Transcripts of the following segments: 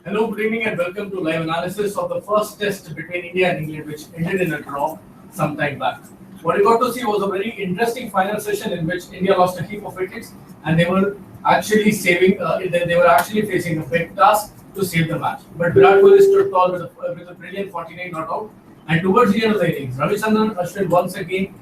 Hello, good evening, and welcome to live analysis of the first test between India and England, which ended in a draw some time back. What we got to see was a very interesting final session in which India lost a heap of wickets, and they were actually they were actually facing a big task to save the match. But Virat Kohli stood tall with a brilliant 49 not out, and towards the end of the innings, Ravichandran Ashwin once again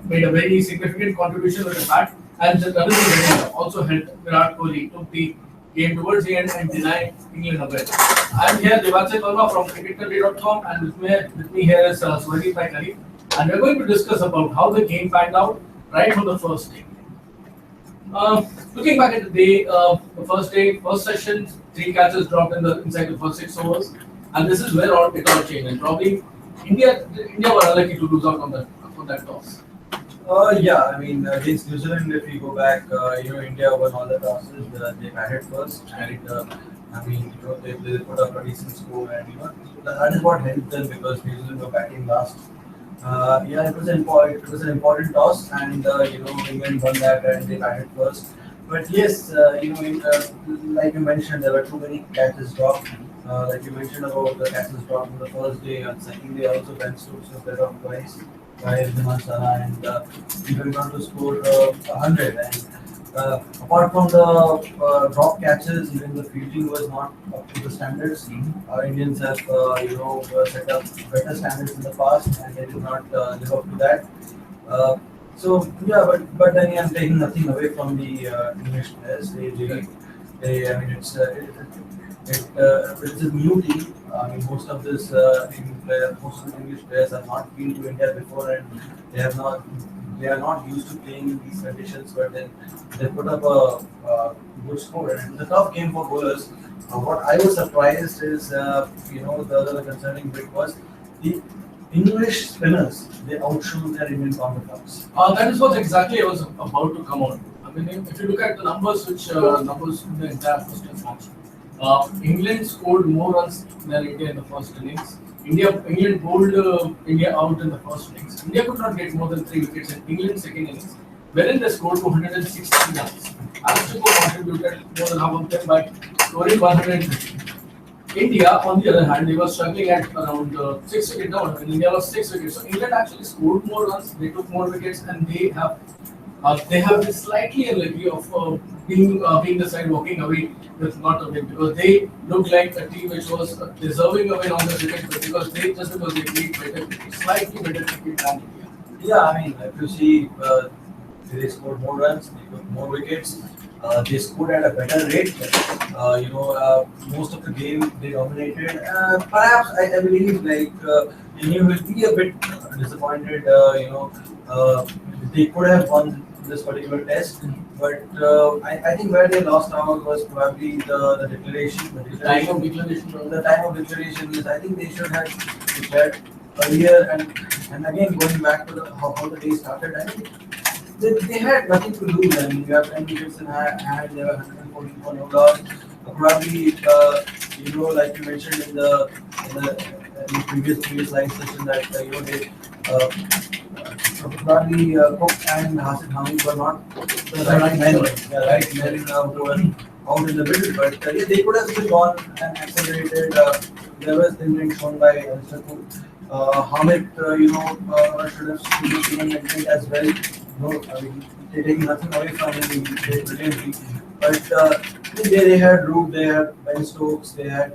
made a very significant contribution with the bat, and Ravichandran also helped Virat Kohli took the game towards the end and denied England a win. I'm here, Devanshay Verma from cricketcountry.com, and with me here is Swati Paikari, and we're going to discuss about how the game panned out right from the first day. Looking back at the day, first session, three catches dropped inside the first 6 overs, and this is where it all changed. And probably India were unlucky to lose out on that toss. Yeah, I mean, against New Zealand, if we go back, India won all the tosses. They batted first, and I mean, they put up a decent score, and that is what helped them because New Zealand were batting last. Yeah, it was an important toss, and England won that, and they batted first. But yes, like you mentioned, there were too many catches dropped. Like you mentioned about the catches dropped on the first day, and second day also Ben Stokes was better off twice by Salah, and he went on to score 100. And apart from the drop catches, even the fielding was not up to the standards. Our Indians have set up better standards in the past, and they did not live up to that. So yeah, but then I'm taking nothing away from the English players. I mean, it's a new team. I mean, most of the English players have not been to India before, and they are not used to playing in these conditions. But then they put up a good score, and it was a tough game for bowlers. What I was surprised is, the other concerning bit was the English spinners. They outshone their Indian counterparts. That is what exactly I was about to come on. I mean, if you look at the numbers, numbers in the entire first test match, England scored more runs than India in the first innings. England bowled India out in the first innings. India could not get more than 3 wickets in England's second innings, wherein they scored 260 runs. Rajkot contributed more than half of them by scoring 150. India, on the other hand, they were struggling at around 6 wicket down. I mean, India was 6 wickets. So England actually scored more runs, they took more wickets, and they have this slightly unlucky of being the side walking away with not a win, because they look like a team which was deserving a win on the cricket, but because they played better, slightly better cricket than India. Yeah, I mean, if you see, they scored more runs, they took more wickets. They scored at a better rate. Most of the game they dominated. Perhaps I believe India will be a bit disappointed. They could have won this particular test, but I think where they lost out was probably the declaration. The time of declaration is, I think they should have declared earlier. And again, going back to how the day started, I think they had nothing to lose. I mean, you have 10 wickets in hand, they were 144 no loss. Probably, like you mentioned in the previous live session, that they probably Cook and Hasid Hamid were not the right men who were out in the middle, but they could have still gone and accelerated. There was thinking shown by Mr. Cook. Hamid, should have been maintained as well. No, I mean, they're taking nothing away from him. He played brilliantly. But they had Root, they had Ben Stokes, they had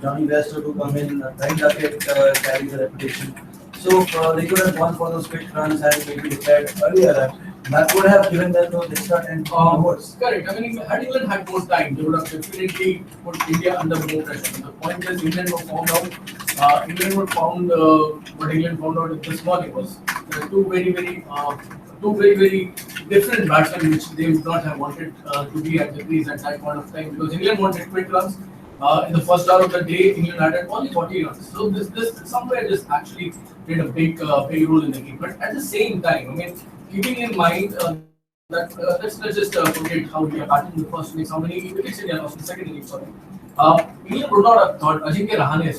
Johnny Wester to come in. Ryan Duckett carried the reputation. So they could have gone for those quick runs and maybe declared earlier. That would have given them those extra 10 hours. Correct. I mean, had England had more time, they would have definitely put India under more pressure. The point is, England were found out. What England found out this morning was two very, very different batsmen, which they would not have wanted to be at the crease at that point of time, because England wanted quick runs. In the first hour of the day, England added only 40 runs. So this actually played a big role in the game. But at the same time, I mean, keeping in mind that let's just forget how India batted in the first innings, how many wickets India lost in the second innings. Sorry, England would not have thought Ajinkya Rahane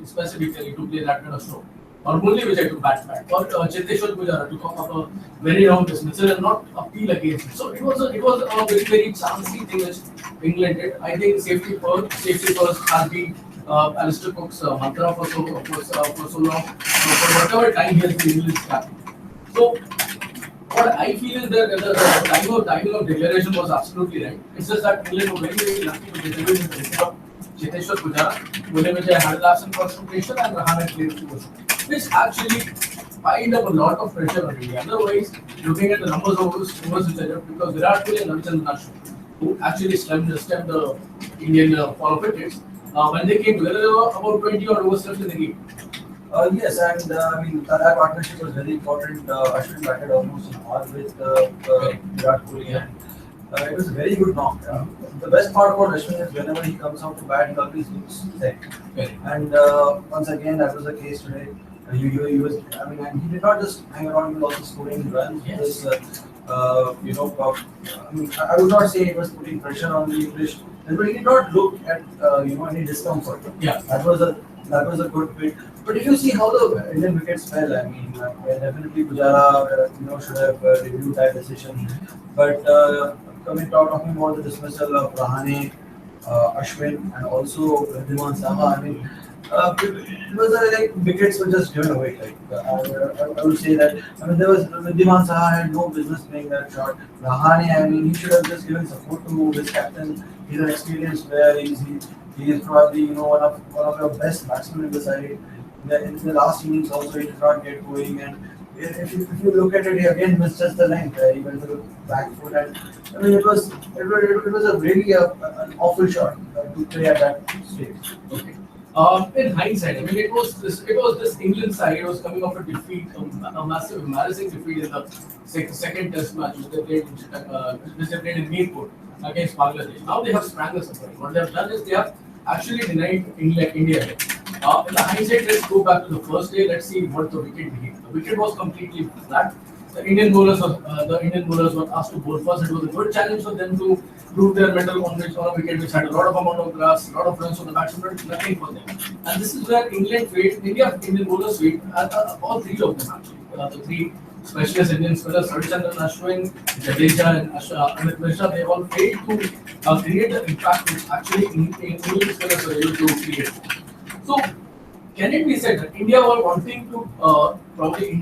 specifically to play that kind of stroke. or Murli Vijay to bat back, or Cheteshwar Pujara to come up a very wrong dismissal and not appeal against it. So it was a very very chancy thing which England did. I think safety first has been Alistair Cook's mantra for so long, for whatever time he has been English captain. So what I feel is that the timing of declaration was absolutely right. It's just that England were very, very lucky to get away with the exit of Cheteshwar Pujara. Murli Vijay had lapse in concentration and Rahane played to which actually piled up a lot of pressure on India. Otherwise, looking at the numbers of overs which are left, because Virat Kohli and Ravichandran Ashwin, who actually stemmed the Indian fall of wickets, when they came together, there were about 20 or overs left in the game. Yes, and I mean that partnership was very important. Ashwin batted almost in all with Virat Kohli, and it was a very good knock. The best part about Ashwin is whenever he comes out to bat, he always looks set. And once again, that was the case today. He was, I mean, and he did not just hang around; he was also scoring runs. Yes. I mean, I would not say he was putting pressure on the English, but he did not look at any discomfort. Yeah. That was a good pick. But if you see how the Indian wickets fell, I mean, definitely Pujara, should have reviewed that decision. But talking about the dismissal of Rahane, Ashwin, and also Dhiman Saha, I mean, it was like wickets were just given away. Like I would say that. I mean, there was Dhiman Saha had no business playing that shot. Rahane, I mean, he should have just given support to his captain. He's an experienced player. He is probably one of the best batsmen in the side. In the last innings also he did not get going, and if you look at it, he again missed just the length. He went to the back foot, and I mean it was a really an awful shot to play at that stage. Okay. In hindsight, I mean, it was this England side. It was coming off a defeat, a massive, embarrassing defeat in the second Test match, which they played in Mirpur against Bangladesh. Now they have sprang the surprise. What they have done is they have actually denied India. In the hindsight, let's go back to the first day. Let's see what the wicket did. The wicket was completely flat. The Indian bowlers were asked to bowl first. It was a good challenge for them to prove their mettle on a wicket which had a lot of amount of grass, a lot of runs on the batsman, but nothing for them. And this is where Indian bowlers failed. All three of them actually. The three specialist Indian spinners, Ravichandran Ashwin, Jadeja, and Amit Mishra, they all failed to create the impact which actually Indian spinners were able to create. So, can it be said that India were wanting to wanting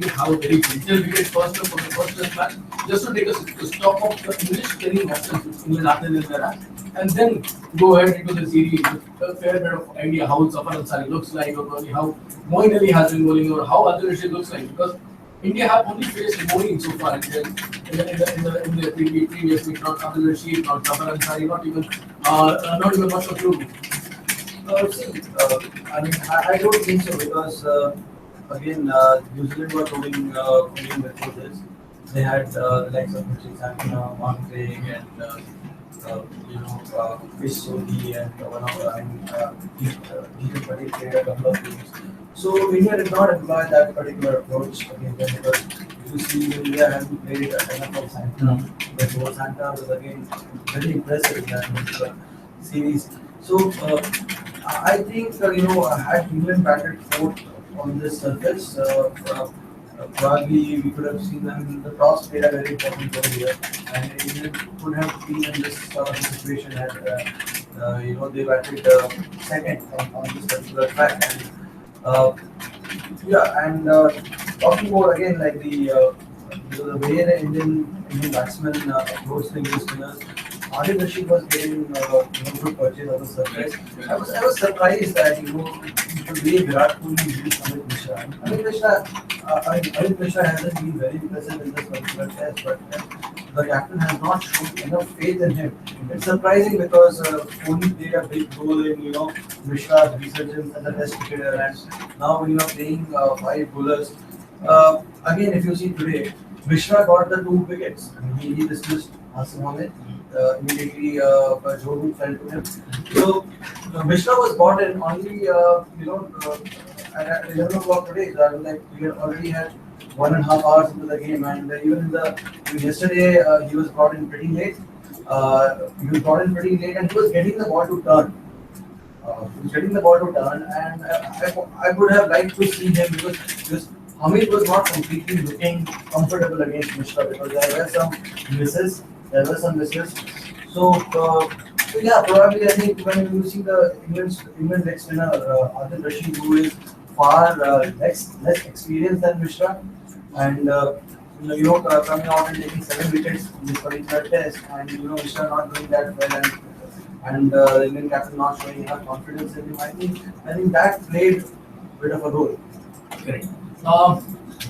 to have a very gentle wicket first for the first Test match, just to take a stock of the English spinning options which England after this era, and then go ahead into the series with a fair bit of idea how Zafar Ansari looks like, or probably how Moeen Ali has been bowling, or how Adil Rashid looks like, because India have only faced Moeen so far in the previous week, not Adil Rashid, not Zafar Ansari, not even much of you. I mean, I don't think so because again, New Zealand were going before this. They had the likes of Santana, Mark Craig, and Fish Sodhi, and one of Deepak Patel played a couple of games. So India did not employ that particular approach against them because you see India hasn't played enough of Santana. But Santana was again very impressive in that series. So I think had England batted fourth on this surface, probably we could have seen them. The toss played a very important role here, and England could have been in this sort of situation had they batted second on this particular track. And talking about again like the way the Indian batsmen approach the English spinners. Adil Rashid was getting good purchase on the surface. I was surprised that the way Virat Kohli used Amit Mishra. Amit Mishra hasn't been very impressive in this particular test, but the captain has not shown enough faith in him. It's surprising because Kohli played a big role in Mishra's resurgence as a test cricketer, and now when you are playing 5 bowlers, again if you see today, Mishra got the 2 wickets. I mean, he dismissed Asim Ahmed. Immediately Joe Root fell to him. So Mishra was brought in only at 11 o'clock today. So I was like, we already had 1.5 hours into the game, and even yesterday he was brought in pretty late. And he was getting the ball to turn. getting the ball to turn, and I would have liked to see him because Hamid was not completely looking comfortable against Mishra because there were some misses. There were some misses. So, so yeah, probably I think when you see the England leg spinner Adil Rashid, who is far less experienced than Mishra, and coming out and taking 7 wickets in this particular test, and Mishra not doing that well, and the Indian captain not showing enough confidence in him. I think that played a bit of a role. Correct.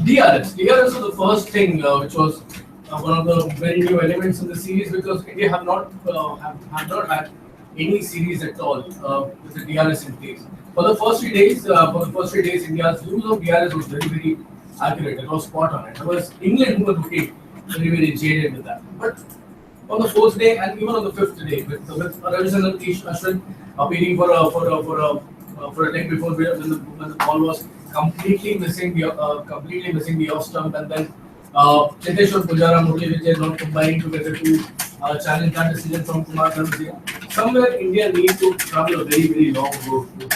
DRS was the first thing which was one of the very new elements in the series because India have not had any series at all with the DRS in place. For the first 3 days, India's use of DRS was very accurate. It was spot on. It was England who were looking very jaded with that. But on the fourth day and even on the fifth day, with Ravisander Ashwin appealing for a leg before when the ball was completely missing the off stump, and then Cheteshwar Pujara, Murli Vijay not combining together to challenge that decision from Kumar Dharmajia. Somewhere India needs to travel a very long road to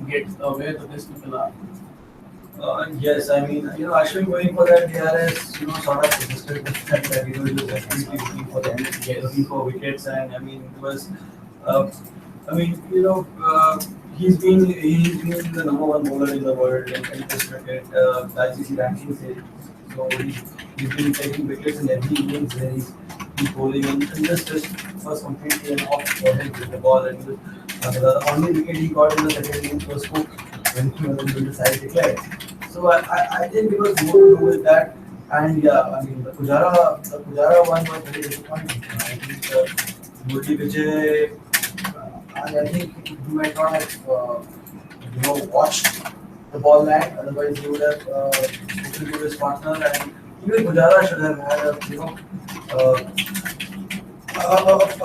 get where the best people are. Yes, I mean, Ashwin going for that DRS, sort of resisted the fact that, he was definitely looking for them, looking for wickets, and I mean, it was, I mean, he's been the number one bowler in the world in Test cricket, the ICC ranking says. So he's been taking wickets in every innings where he's bowling, and this just was completely an off for him with the ball, and the only wicket he got in the second innings was Cook when the side declared. So I think it was more to do with that, and yeah, I mean the Pujara one was very disappointing. I think Murli Vijay, I think he might not have watched the ball land, otherwise he would have spoken to his partner, and even Pujara should have had a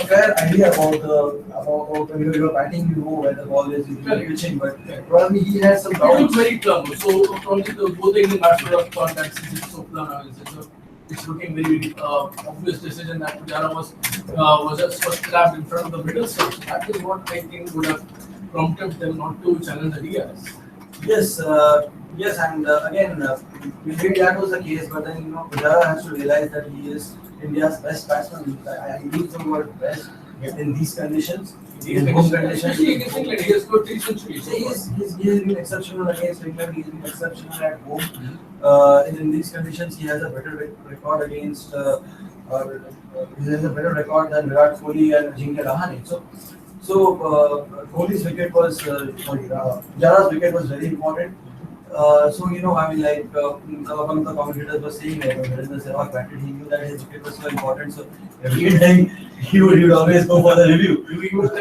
fair idea about when you're batting, you know where the ball is, you're pitching, but probably he had some It was doubts. very plumb. So probably both the Indian batsmen have thought that since it's so plumb, it's looking very obvious decision that Pujara was just first grabbed in front of the middle stage. That is what I think would have prompted them not to challenge the DRS. Yes, and again, maybe that was the case, but then Pujara has to realize that he is India's best batsman. I use the word best in these conditions. In home conditions, Especially against England, he has scored 3 centuries. he has been exceptional against England. He's been exceptional at home. In these conditions, he has a better record against. He has a better record than Virat Kohli and Ajinkya Rahane. So Kohli's wicket was Pujara's wicket was very important. So I mean, like one of the commentators was saying that when the Sehwag batted, he knew that his wicket was so important. So every time he would always go for the review. He would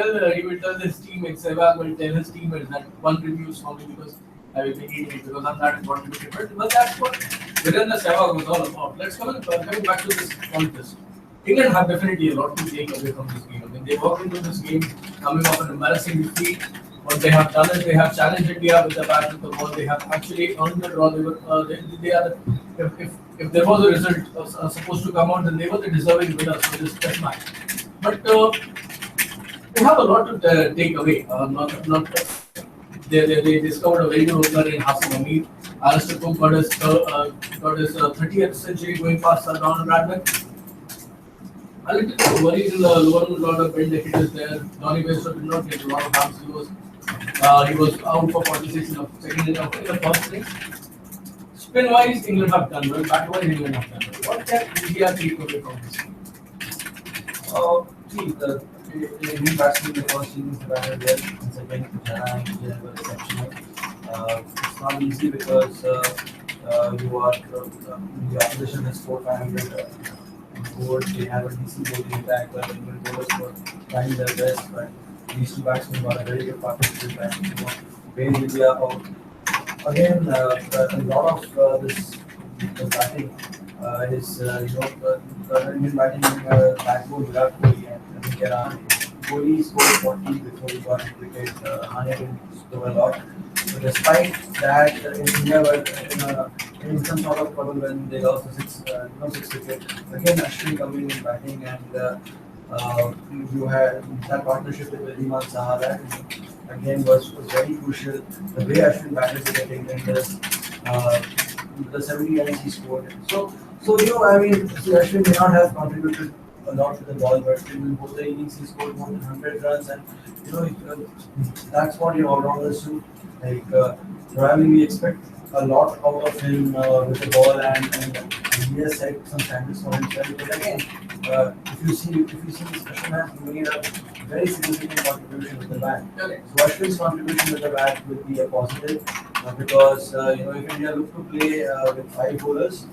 tell his teammates, Sehwag will tell his teammates that one review is for me because I will be eating it because I'm that important to cricket. But that's what Virendra Sehwag was all about. Let's coming back to this contest. England have definitely a lot to take away from this game. I mean, they walked into this game coming off an embarrassing defeat. What they have done is they have challenged India with the bat with the ball. They have actually earned the draw. They are if there was a result supposed to come out, then they were the deserving winners for this test match. But they have a lot to take away. They discovered a very good opener in Hasan Hamid. Alistair Cook got his 30th century going past Donald Bradman. A little bit worried in the lower order build that it is there. Donny Bairstow did not get a lot of runs. He was out for 46 in the second in the first innings. Spin wise, England have done well. Bat wise, England have done well. What can India take away from this? See, the Indian batsmen in the first innings batted well. In second, Pujara and Vijay were exceptional. It's not easy because the opposition has scored 500. They have a decent bowling attack, but England bowlers were trying their best. But these two batsmen got a very good partnership, and Bain India out. Again, a lot of this batting is the Indian batting backbone Virat Kohli and Ajinkya Rahane. Kohli scored 40 before he got a wicket. Rahane didn't score a lot. So despite that, India were in some sort of trouble when they lost the six wicket. Again, Ashwin coming in batting, and you had that partnership with Iman Saha again was very crucial. The way Ashwin batted with the Englanders, the 70 runs he scored. I mean, see, Ashwin may not have contributed a lot to the ball, but in both the innings he scored more than 100 runs, and that's what your all-rounders do. Like, probably we expect a lot out of him with the ball, and he has set some standards for himself. But again, if you see, Ashwin has made a very significant contribution with the bat. Correct. So Ashwin's contribution with the bat will be a positive because if India look to play with five bowlers,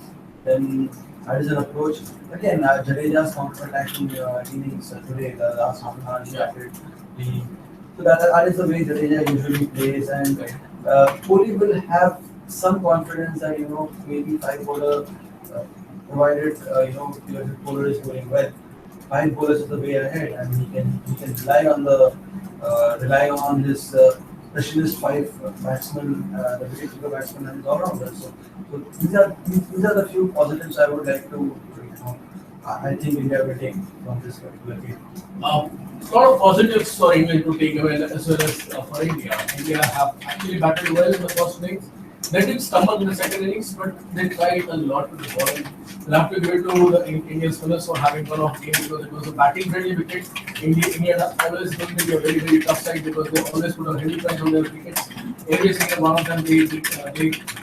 then that is an approach. Again, Jadeja's counter-attacking innings today, the last half an hour, he batted. So that is the way Jadeja usually plays, and Kohli will have some confidence that maybe five bowler, provided your bowler is going well. Five bowlers is the way ahead, and he can rely on his specialist five batsmen, the wicket keeper batsman and his all-rounders. So these are the few positives I would like to. I think India will take from this particular game. A lot of positives for England to take away as well as for India. India have actually batted well in the first innings. They did stumble in the second innings, but they tried a lot with the ball. We'll have to give it to the Indian spinners for having one off game because it was a batting friendly wicket. India always going to be a very, very tough side because they always put a heavy price on their wickets. Every single one of them they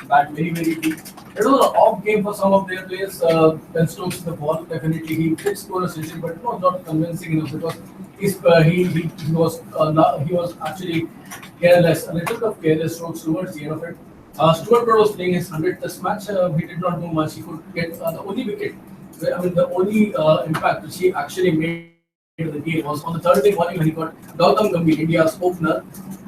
bat very, very deep. It was an off game for some of their players. Ben Stokes the ball, definitely he did score a century, but it was not convincing enough because he was actually careless, a little bit of careless strokes towards the end of it. Stuart Broad was playing his 100th Test match. He did not do much. He could get the only wicket. The only impact which he actually made in the game was on the third day morning when he got Gautam Gambhir, India's opener,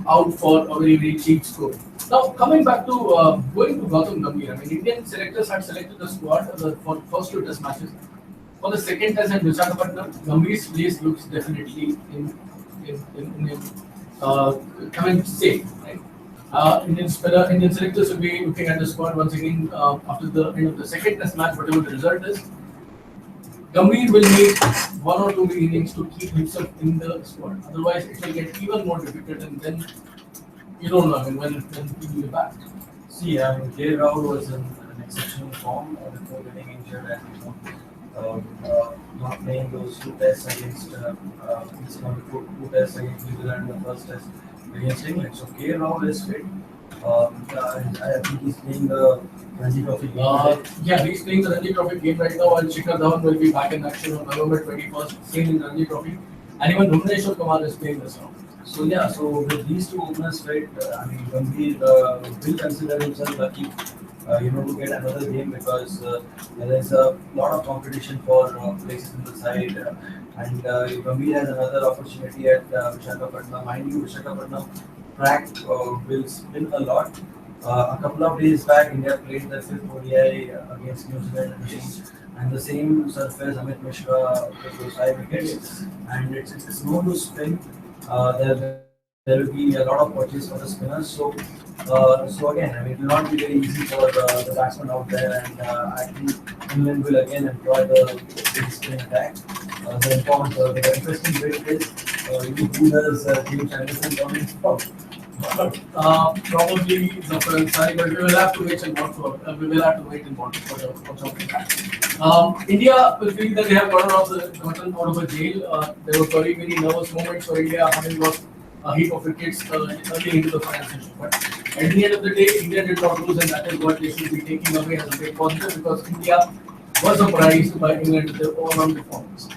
out for a very, very cheap score. Now, coming back to going to Gautam Gambhir, I mean, Indian selectors had selected the squad for the first two Test matches. For the second Test at Visakhapatnam, Gambhir's place looks definitely coming safe, right? Indian selectors will be looking at the squad once again after the end of the second Test match, whatever the result is. Gambhir will need one or two innings to keep himself in the squad. Otherwise, it will get even more difficult, and then you don't know when he will be back. See, KL Rahul was in an exceptional form before getting injured and not playing those two tests against he's going to put two tests against New Zealand in the first test against England. So KL Rahul is fit. I think he's playing the Ranji Trophy game. Yeah, he's playing the Ranji Trophy game right now, and Shikhar Dhawan will be back in action on November 21st, same in Ranji Trophy. And even Bhuvneshwar Kumar is playing this round. So with these two openers, right, Gambhir will consider himself lucky, to get another game because there is a lot of competition for places in the side. And Gambhir has another opportunity at Visakhapatnam. Mind you, Visakhapatnam track will spin a lot. A couple of days back, India played the fifth ODI against New Zealand and the same surface, Amit Mishra took those 5 wickets, and it's known to spin. There will be a lot of purchase for the spinners. So again, it will not be very easy for the batsmen out there, and I think England will again employ the big spin attack. The interesting bit is who does James Anderson come in from? Probably Zafar Ansari, but we will have to wait and watch for. We will have to wait and watch for that. India will feel that they have gotten out of the jail. There were very, very nervous moments for India, having lost a heap of wickets early into the final session. But at the end of the day, India did not lose, and that is what they should be taking away as a big positive because India was surprised by England with their all-round performance.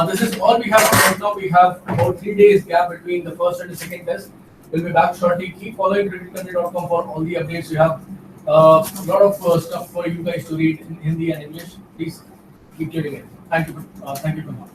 This is all we have right now. We have about 3 days gap between the first and the second test. We'll be back shortly. Keep following cricketcountry.com for all the updates. We have a lot of stuff for you guys to read in Hindi and English. Please keep tuning in. Thank you for now.